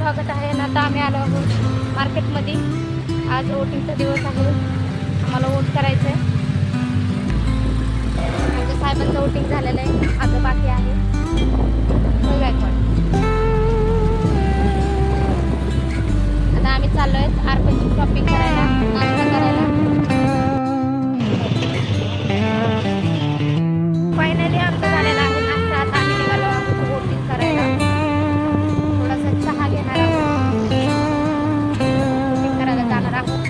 स्वागत आहे. आणि आता आम्ही आलो आहोत मार्केटमध्ये. आज वोटिंगचा दिवस आहे, आम्हाला वोट करायचं आहे. आमच्या साहेबांचं वोटिंग झालेलं आहे, आता बाकी आहे. आता आम्ही चाललो आहेत आरपणची शॉपिंग करायला, नाश्ता करायला. फायनली आमचं झालेलं आहे नाश्ता. आता आम्ही निघालो आहोत वोटिंग करायला. थोडासा चहा घेणार आहोत, वोटिंग करायला जाणार आहोत.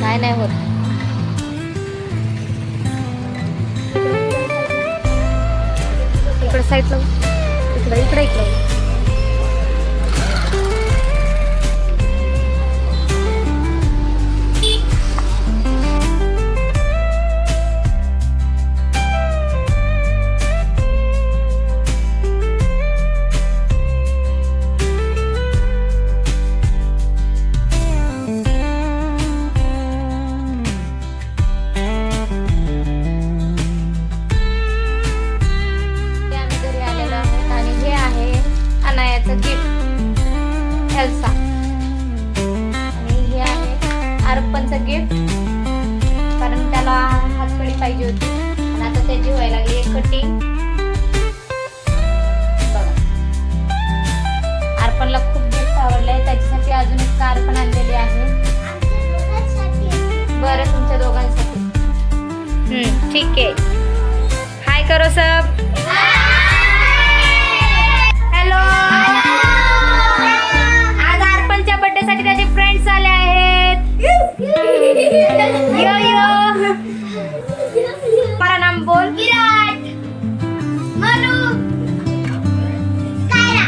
काय नाही होत. इकडे साईडला, इकडे इकडे इकडे एल्सा. आणि हे आहे आरपणचं गिफ्ट, कारण त्याला हातकडी पाहिजे होती आणि आता त्याची व्हायला लागली एक कटिंग. बघा, आरपणला खूप गिफ्ट आवडलंय, त्याच्यासाठी अजून एक कार पण आणलेली आहे. बरं, तुमच्या दोघांसाठी. ठीक आहे. हाय करो सब. हॅलो. साठी त्याचे फ्रेंड्स आले आहेत. यो यो. मला नाम बोल. विराट, मनु, कायरा,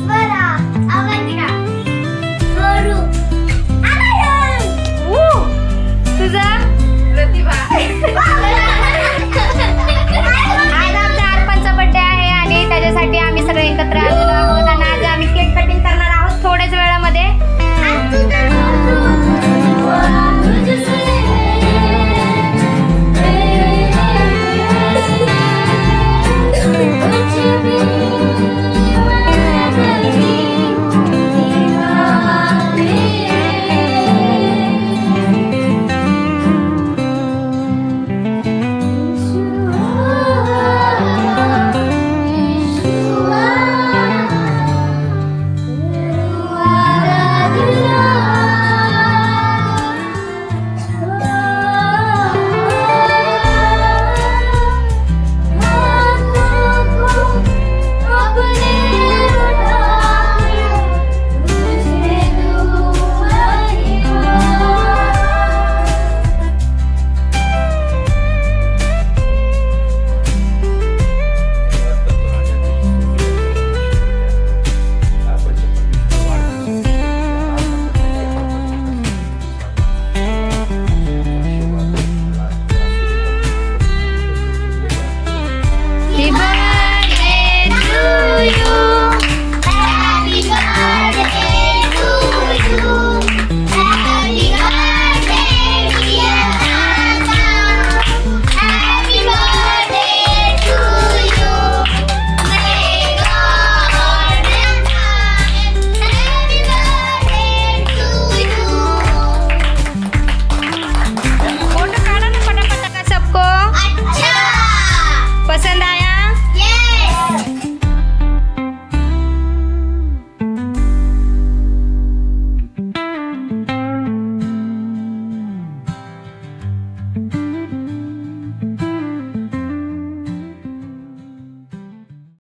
स्वरा, अवंतिका, गौरू, आनंद. तुझा प्रतिभा. आज आमचा आरपणचा बर्थडे आहे आणि त्याच्यासाठी आम्ही सगळे एकत्र आलेलो आहोत. आणि आज आम्ही केक कटिंग करणार आहोत थोड्याच वेळामध्ये. पसंद आया?